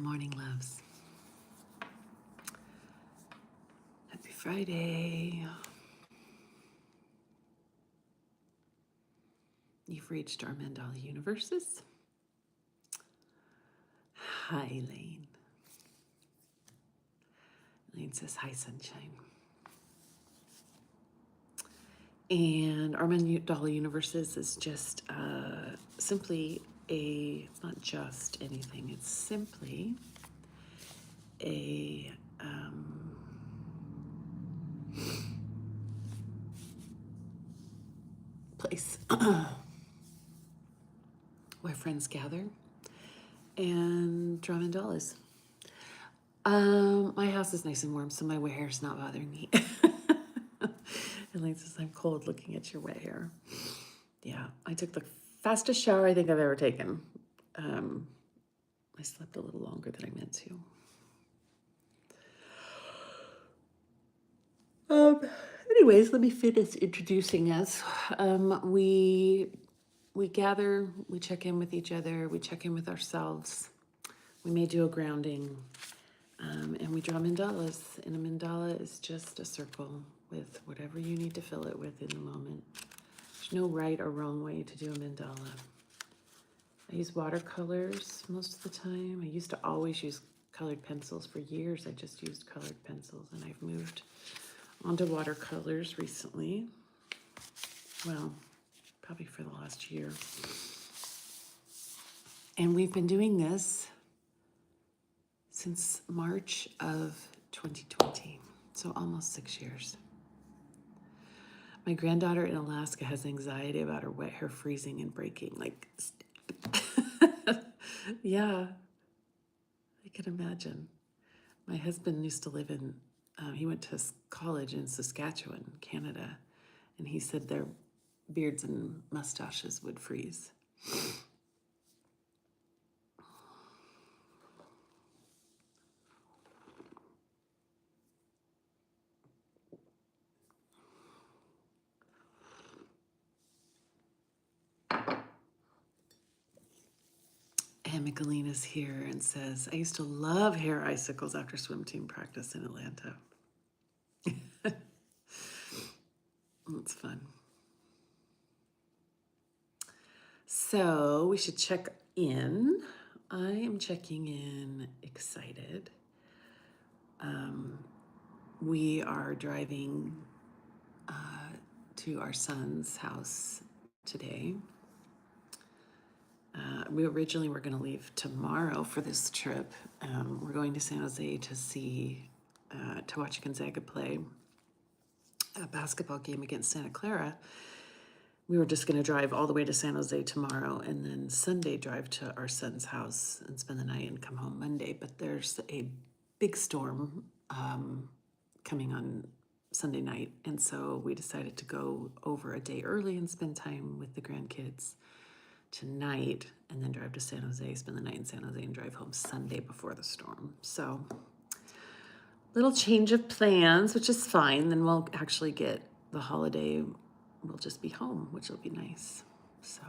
Good morning, loves. Happy Friday. You've reached our Mandala universes. Hi, Elaine. Elaine says, hi, sunshine. And our Mandala universes is just simply it's not just anything, it's simply a place where friends gather and draw mandalas. My house is nice and warm, so my wet hair is not bothering me. Elaine says, I'm cold looking at your wet hair. Yeah, I took the fastest shower I think I've ever taken. I slept a little longer than I meant to. Anyways, let me finish introducing us. We gather, we check in with each other, we check in with ourselves. We may do a grounding, and we draw mandalas. And a mandala is just a circle with whatever you need to fill it with in the moment. There's no right or wrong way to do a mandala. I use watercolors most of the time. I used to always use colored pencils. For years, I just used colored pencils, and I've moved onto watercolors recently. Well, probably for the last year. And we've been doing this since March of 2020, so almost 6 years. My granddaughter in Alaska has anxiety about her wet hair freezing and breaking. Like, yeah, I can imagine. My husband used to live in, he went to college in Saskatchewan, Canada, and he said their beards and mustaches would freeze. And Michelina's here and says, I used to love hair icicles after swim team practice in Atlanta. It's fun. So we should check in. I am checking in excited. We are driving to our son's house today. We originally were going to leave tomorrow for this trip. We're going to San Jose to see, to watch Gonzaga play a basketball game against Santa Clara. We were just going to drive all the way to San Jose tomorrow and then Sunday drive to our son's house and spend the night and come home Monday. But there's a big storm coming on Sunday night. And so we decided to go over a day early and spend time with the grandkids tonight and then drive to San Jose, spend the night in San Jose and drive home Sunday before the storm. So little change of plans, which is fine. Then we'll actually get the holiday. We'll just be home, which will be nice. So,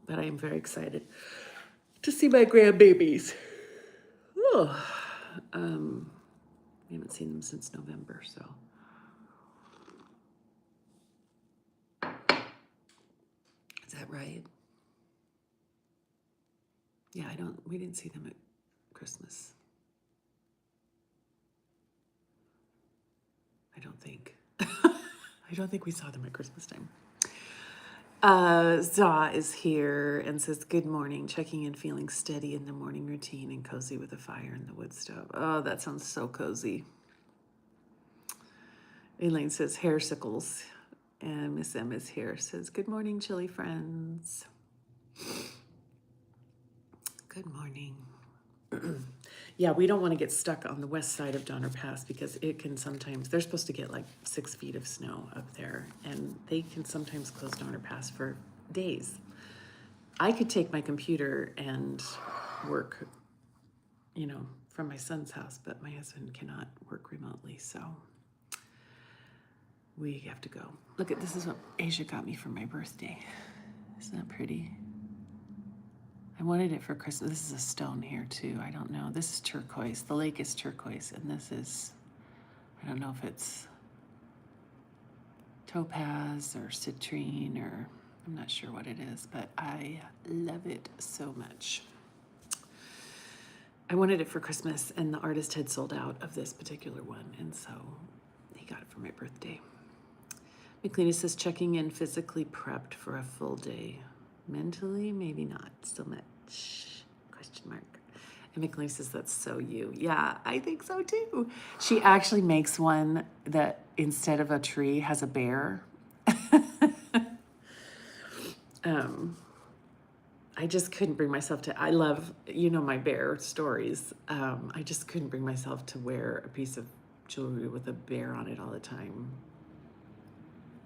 but I am very excited to see my grandbabies. Oh, we haven't seen them since November, so. Is that right? Yeah, we didn't see them at Christmas. I don't think. I don't think we saw them at Christmas time. Za is here and says, good morning, checking in, feeling steady in the morning routine and cozy with a fire in the wood stove. Oh, that sounds so cozy. Elaine says, hair sickles. And Miss M is here, says, good morning, chilly friends. Good morning. Yeah, we don't want to get stuck on the west side of Donner Pass because it can sometimes, they're supposed to get like 6 feet of snow up there, and they can sometimes close Donner Pass for days. I could take my computer and work, from my son's house, but my husband cannot work remotely, so we have to go. Look at, this is what Asia got me for my birthday. Isn't that pretty? I wanted it for Christmas. This is a stone here too. I don't know. This is turquoise. The lake is turquoise, and this is, I don't know if it's topaz or citrine, or I'm not sure what it is, but I love it so much. I wanted it for Christmas, and the artist had sold out of this particular one, and so he got it for my birthday. McLean says, checking in, physically prepped for a full day. Mentally, maybe not so much, question mark. And McLean says, that's so you. Yeah, I think so too. She actually makes one that instead of a tree has a bear. I just couldn't bring myself to, I love, my bear stories. I just couldn't bring myself to wear a piece of jewelry with a bear on it all the time.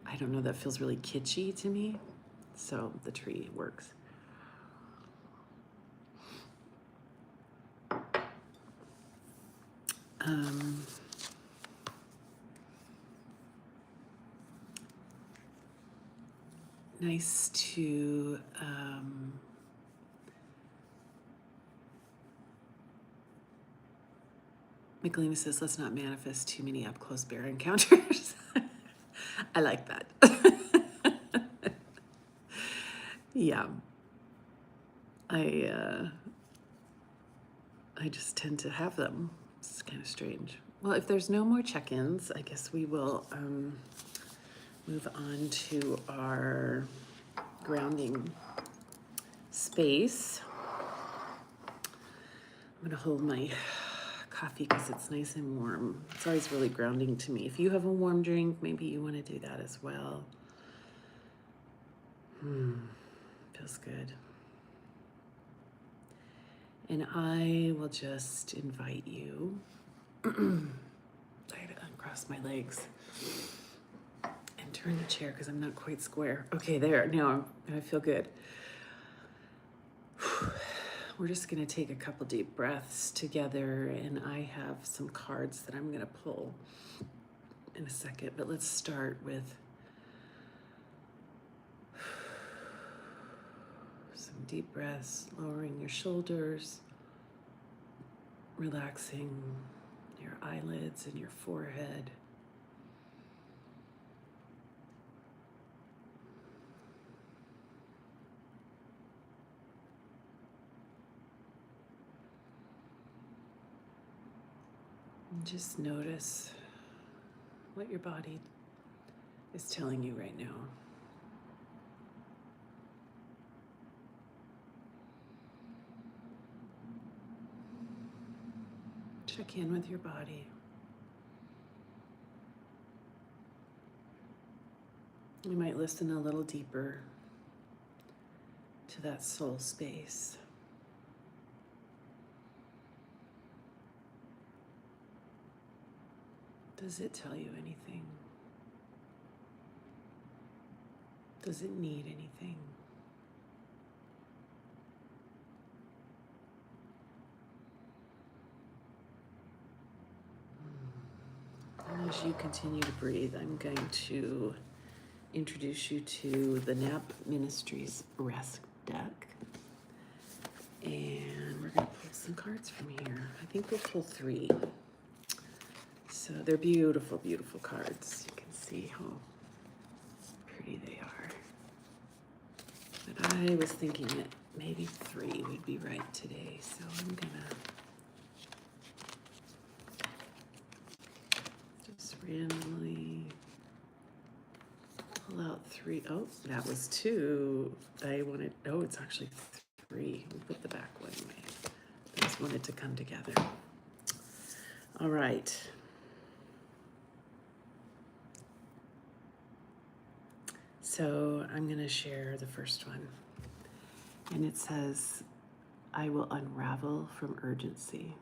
I don't know, that feels really kitschy to me. So the tree works. Nice to Michelina says, let's not manifest too many up-close bear encounters. I like that. Yeah. I just tend to have them. It's kind of strange. Well, if there's no more check-ins, I guess we will move on to our grounding space. I'm gonna hold my coffee because it's nice and warm. It's always really grounding to me. If you have a warm drink, maybe you want to do that as well. Feels good. And I will just invite you. I had to uncross my legs and turn the chair because I'm not quite square. Okay, there. Now I feel good. We're just going to take a couple deep breaths together, and I have some cards that I'm going to pull in a second, but let's start with some deep breaths, lowering your shoulders, relaxing your eyelids and your forehead. And just notice what your body is telling you right now. Check in with your body. You might listen a little deeper to that soul space. Does it tell you anything? Does it need anything? And as you continue to breathe, I'm going to introduce you to the Nap Ministries Rest deck. And we're going to pull some cards from here. I think we'll pull 3. So they're beautiful, beautiful cards. You can see how pretty they are. But I was thinking that maybe 3 would be right today. So I'm gonna just randomly pull out 3. Oh, that was 2. I wanted, oh, it's actually 3. We'll put the back one away. I just wanted to come together. All right. So I'm going to share the first one. And it says, I will unravel from urgency.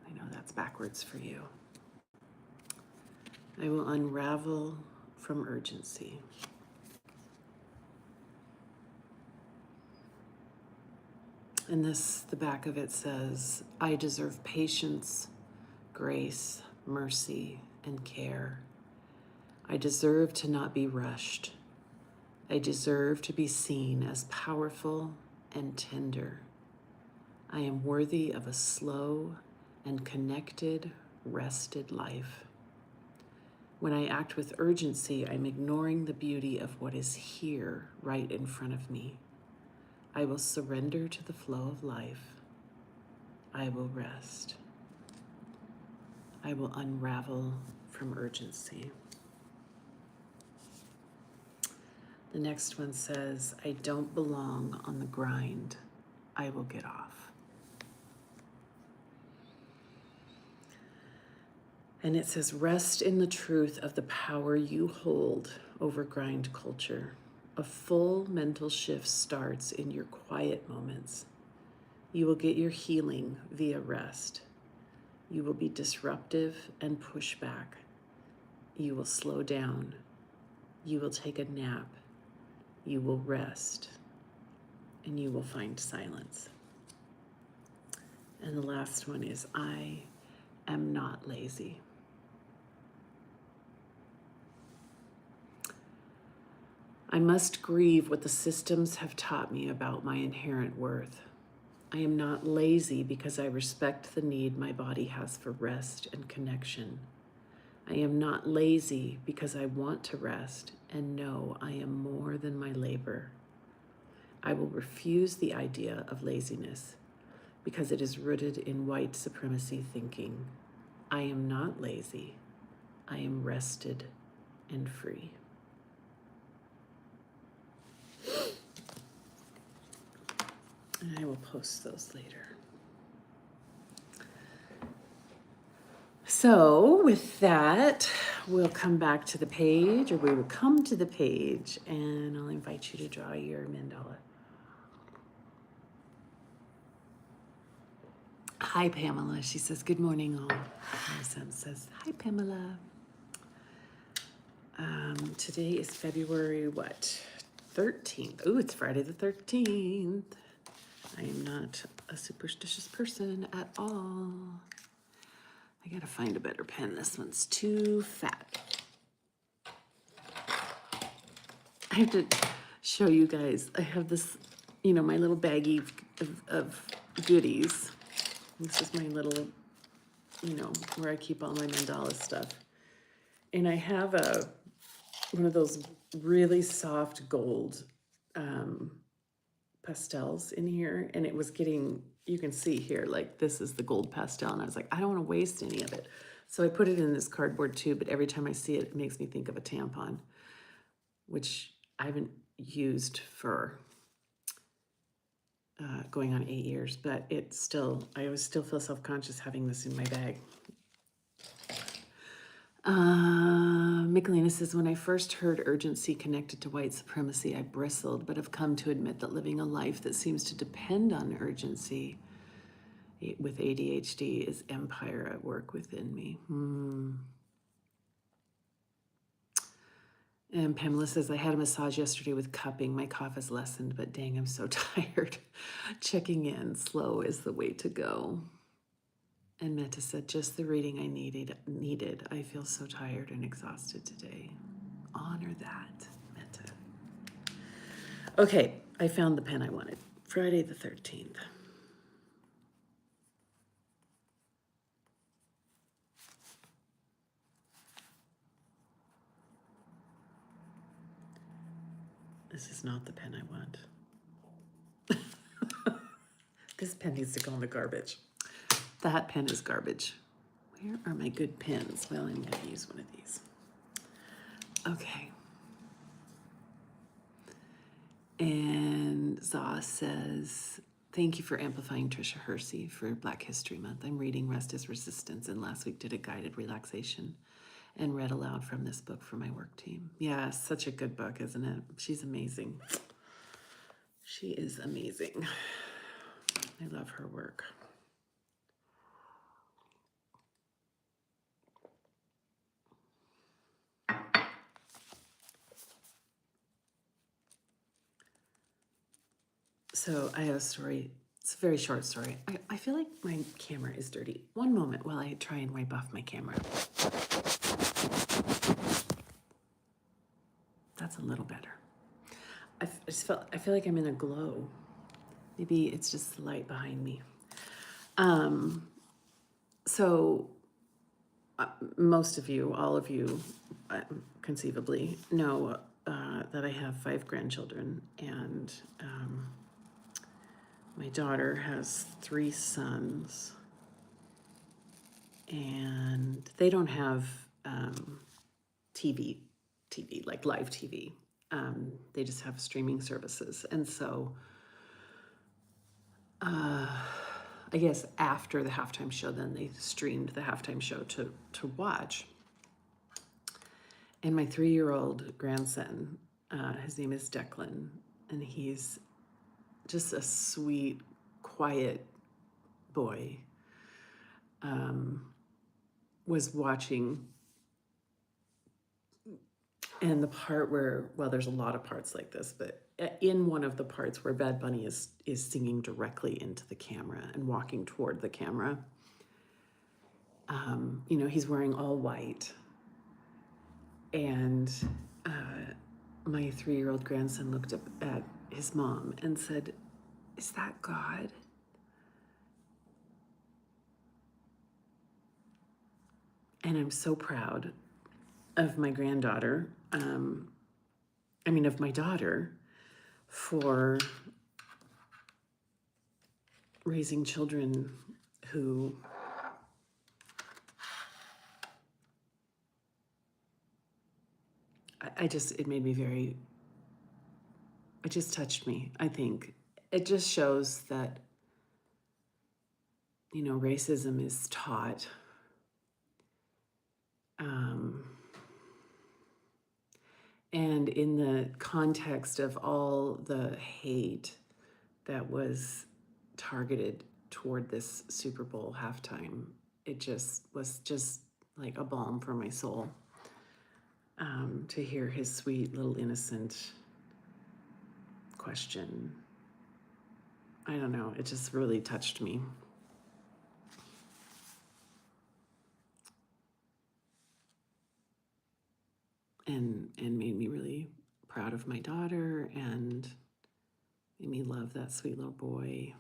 I know that's backwards for you. I will unravel from urgency. And the back of it says, I deserve patience, grace, mercy, and care. I deserve to not be rushed. I deserve to be seen as powerful and tender. I am worthy of a slow and connected, rested life. When I act with urgency, I'm ignoring the beauty of what is here, right in front of me. I will surrender to the flow of life. I will rest. I will unravel from urgency. The next one says, I don't belong on the grind. I will get off. And it says, rest in the truth of the power you hold over grind culture. A full mental shift starts in your quiet moments. You will get your healing via rest. You will be disruptive and push back. You will slow down. You will take a nap. You will rest. And you will find silence. And the last one is, I am not lazy. I must grieve what the systems have taught me about my inherent worth. I am not lazy because I respect the need my body has for rest and connection. I am not lazy because I want to rest and know I am more than my labor. I will refuse the idea of laziness because it is rooted in white supremacy thinking. I am not lazy. I am rested and free. And I will post those later. So with that, we'll come back to the page, or we will come to the page, and I'll invite you to draw your mandala. Hi, Pamela. She says, good morning, all. My son says, hi, Pamela. Today is February, 13th. Ooh, it's Friday the 13th. I am not a superstitious person at all. I gotta find a better pen. This one's too fat. I have to show you guys. I have this, my little baggie of goodies. This is my little, where I keep all my mandala stuff. And I have one of those really soft gold pastels in here, and it was getting, you can see here, like this is the gold pastel, and I was like, I don't want to waste any of it. So I put it in this cardboard tube, but every time I see it, it makes me think of a tampon, which I haven't used for going on 8 years, but it's still, I always still feel self-conscious having this in my bag. Michelina says, when I first heard urgency connected to white supremacy, I bristled, but have come to admit that living a life that seems to depend on urgency with ADHD is empire at work within me. And Pamela says, I had a massage yesterday with cupping. My cough has lessened, but dang, I'm so tired. Checking in slow is the way to go. And Meta said, just the reading I needed. I feel so tired and exhausted today. Honor that, Meta. Okay, I found the pen I wanted. Friday the 13th. This is not the pen I want. This pen needs to go in the garbage. That pen is garbage. Where are my good pens? Well, I'm going to use one of these. Okay. And Zah says, thank you for amplifying Trisha Hersey for Black History Month. I'm reading Rest is Resistance, and last week did a guided relaxation and read aloud from this book for my work team. Yeah, such a good book, isn't it? She's amazing. She is amazing. I love her work. So I have a story. It's a very short story. I feel like my camera is dirty. One moment while I try and wipe off my camera. That's a little better. I feel like I'm in a glow. Maybe it's just the light behind me. So most of you, all of you, conceivably know that I have 5 grandchildren, and my daughter has 3 sons, and they don't have TV, like live TV. They just have streaming services. And so I guess after the halftime show, then they streamed the halftime show to watch. And my 3-year-old grandson, his name is Declan, and he's just a sweet, quiet boy, was watching. And the part where, well, there's a lot of parts like this, but in one of the parts where Bad Bunny is singing directly into the camera and walking toward the camera, he's wearing all white. And my 3-year-old grandson looked up at his mom and said, "Is that God?" And I'm so proud of my granddaughter, of my daughter, for raising children who it made me it just touched me, I think. It just shows that, racism is taught. And in the context of all the hate that was targeted toward this Super Bowl halftime, it was just like a balm for my soul, to hear his sweet little innocent question. I don't know, it just really touched me. And made me really proud of my daughter, and made me love that sweet little boy.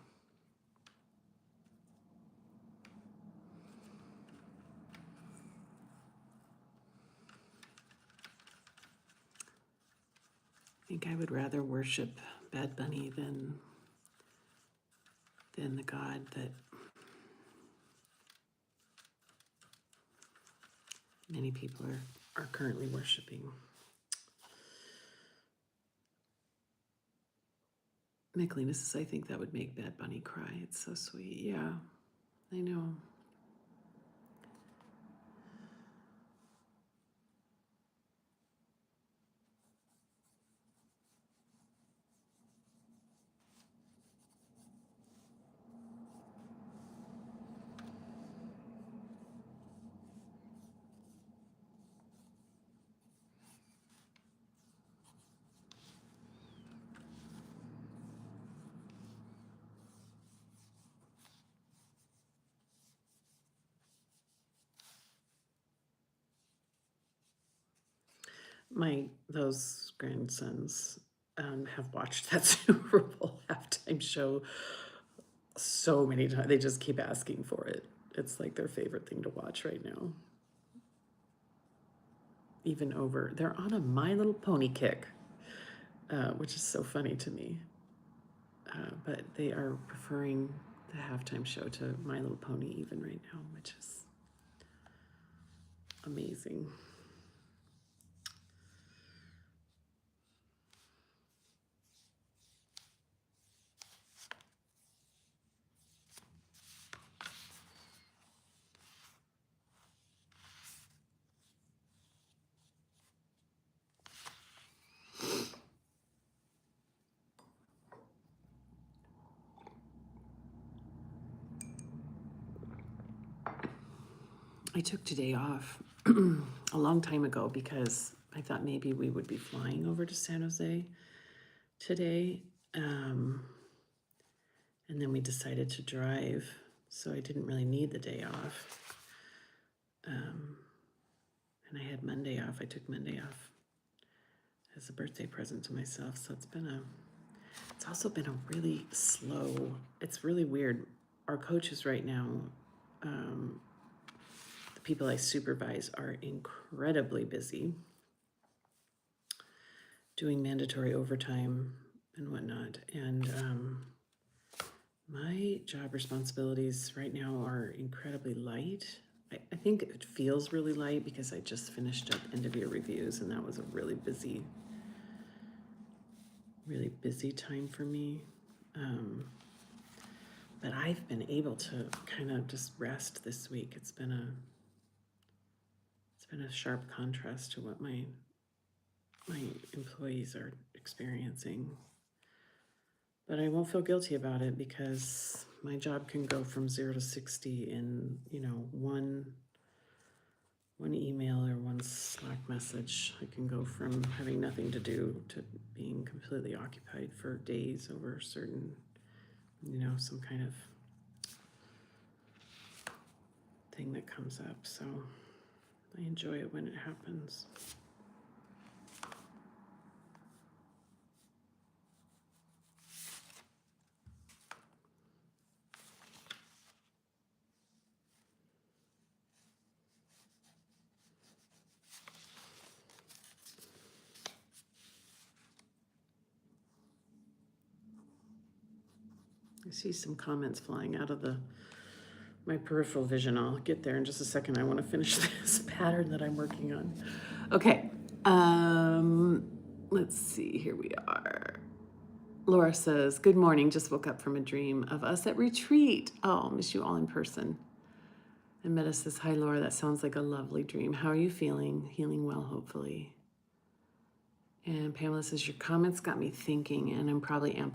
I think I would rather worship Bad Bunny than the God that many people are currently worshiping. Nicolina says, "I think that would make Bad Bunny cry. It's so sweet." Yeah, I know. Those grandsons have watched that Super Bowl halftime show so many times. They just keep asking for it. It's like their favorite thing to watch right now. They're on a My Little Pony kick, which is so funny to me. But they are preferring the halftime show to My Little Pony even right now, which is amazing. I took today off a long time ago because I thought maybe we would be flying over to San Jose today. And then we decided to drive, so I didn't really need the day off. And I had Monday off. I took Monday off as a birthday present to myself, so it's been It's also been a really slow, it's really weird. Our coaches right now, the people I supervise, are incredibly busy doing mandatory overtime and whatnot. And my job responsibilities right now are incredibly light. I think it feels really light because I just finished up end of year reviews, and that was a really busy time for me. But I've been able to kind of just rest this week. It's been a sharp contrast to what my employees are experiencing. But I won't feel guilty about it because my job can go from 0 to 60 in, one email or one Slack message. I can go from having nothing to do to being completely occupied for days over certain, some kind of thing that comes up. So I enjoy it when it happens. I see some comments flying out of my peripheral vision. I'll get there in just a second. I want to finish this pattern that I'm working on. Okay. Let's see. Here we are. Laura says, good morning. Just woke up from a dream of us at retreat. Oh, miss you all in person. And Meta says, hi, Laura. That sounds like a lovely dream. How are you feeling? Healing well, hopefully. And Pamela says, your comments got me thinking, and I'm probably I'm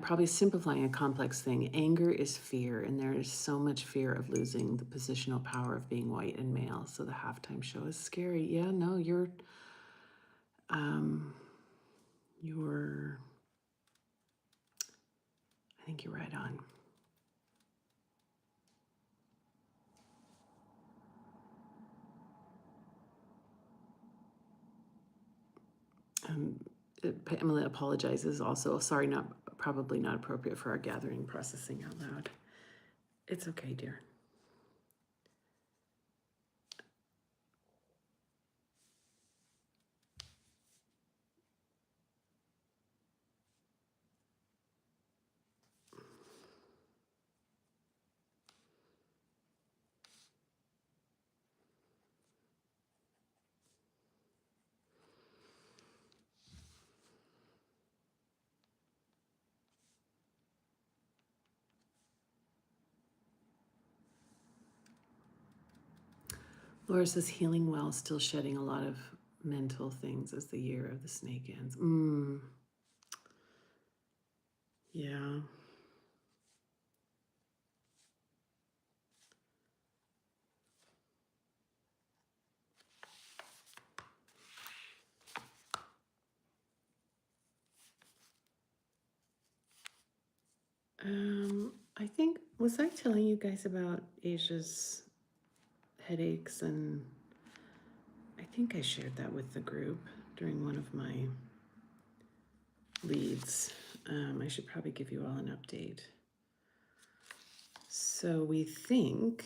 probably simplifying a complex thing. Anger is fear, and there is so much fear of losing the positional power of being white and male. So the halftime show is scary. Yeah, no, I think you're right on. Pamela apologizes also. Sorry, probably not appropriate for our gathering, processing out loud. It's okay, dear. Laura says, healing well, still shedding a lot of mental things as the year of the snake ends. Yeah. I think, was I telling you guys about Asia's headaches? And I think I shared that with the group during one of my leads. I should probably give you all an update. So we think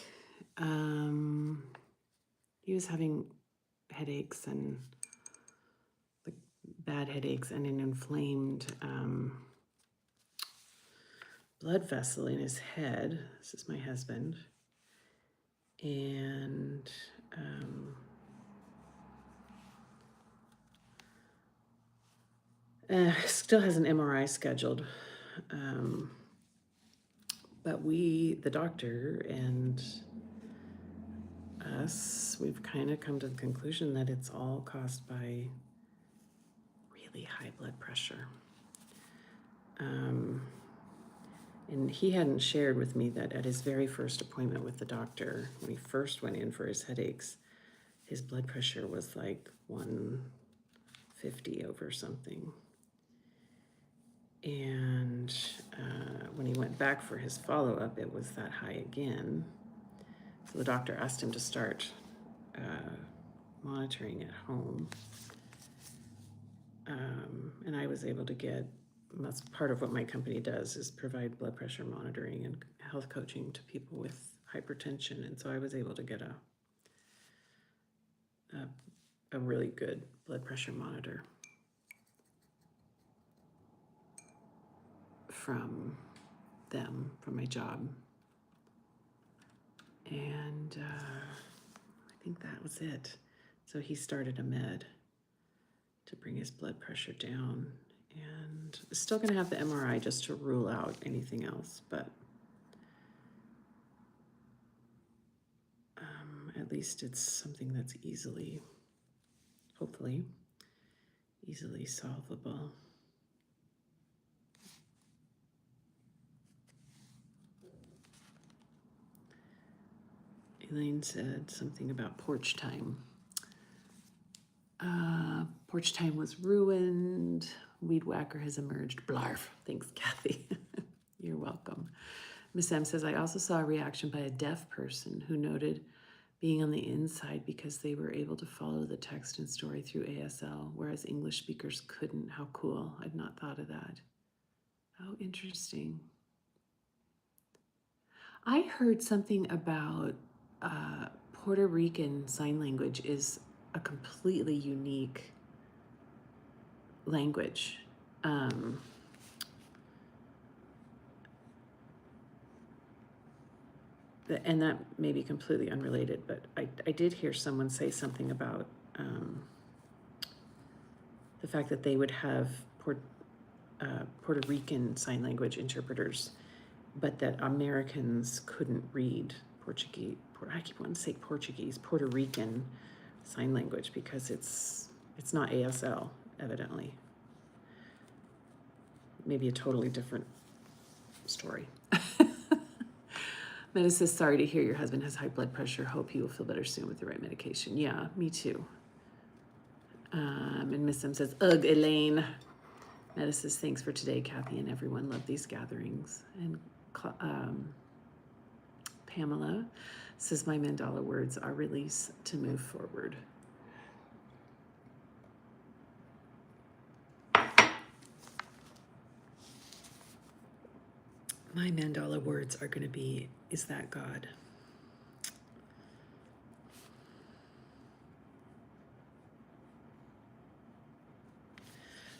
he was having headaches and like bad headaches and an inflamed blood vessel in his head. This is my husband. And still has an MRI scheduled. But the doctor and us, we've kind of come to the conclusion that it's all caused by really high blood pressure. And he hadn't shared with me that at his very first appointment with the doctor, when he first went in for his headaches, his blood pressure was like 150 over something. And when he went back for his follow-up, it was that high again. So the doctor asked him to start monitoring at home. And I was able to get, that's part of what my company does, is provide blood pressure monitoring and health coaching to people with hypertension. And so I was able to get a really good blood pressure monitor from them, from my job. And I think that was it. So he started a med to bring his blood pressure down, and still going to have the MRI just to rule out anything else, but at least it's something that's easily, hopefully, easily solvable. Elaine said something about porch time. Porch time was ruined. Weed whacker has emerged. Blarf. Thanks, Kathy. You're welcome. Miss M says, I also saw a reaction by a deaf person who noted being on the inside because they were able to follow the text and story through ASL, whereas English speakers couldn't. How cool. I'd not thought of that. Oh, interesting. I heard something about Puerto Rican Sign Language is a completely unique language. And that may be completely unrelated, but I did hear someone say something about the fact that they would have Puerto Rican Sign Language interpreters, but that Americans couldn't read Portuguese. I keep wanting to say Portuguese, Puerto Rican Sign Language, because it's not ASL, evidently. Maybe a totally different story. Meta says, sorry to hear your husband has high blood pressure. Hope he will feel better soon with the right medication. Yeah, me too. And Miss M says, ugh, Elaine. Meta says, thanks for today, Kathy and everyone. Love these gatherings. And Pamela says, my Mandala words are release to move forward. My Mandala words are going to be, is that God?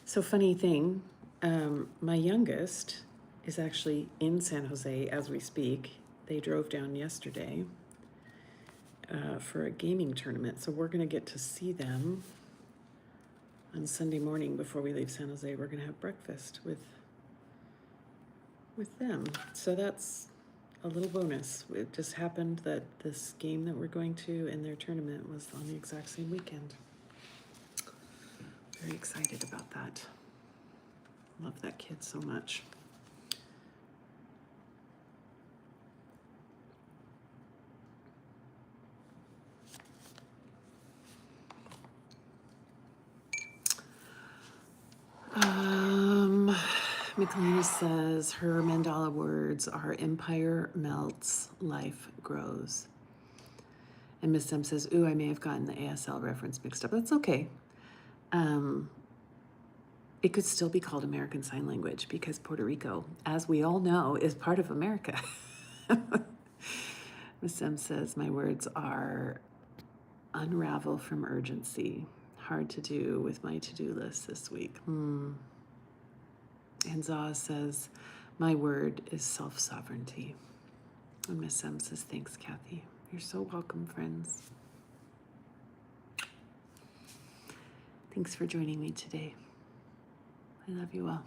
So funny thing, my youngest is actually in San Jose as we speak. They drove down yesterday for a gaming tournament. So we're going to get to see them on Sunday morning before we leave San Jose. We're going to have breakfast with them. So that's a little bonus. It just happened that this game that we're going to and their tournament was on the exact same weekend. Very excited about that. Love that kid so much. McLean says her Mandala words are empire melts, life grows. And Miss M says, ooh, I may have gotten the ASL reference mixed up. That's okay. It could still be called American Sign Language because Puerto Rico, as we all know, is part of America. Miss M says, my words are unravel from urgency. Hard to do with my to-do list this week. And Zaz says, my word is self-sovereignty. And Miss M says, thanks, Kathy. You're so welcome, friends. Thanks for joining me today. I love you all.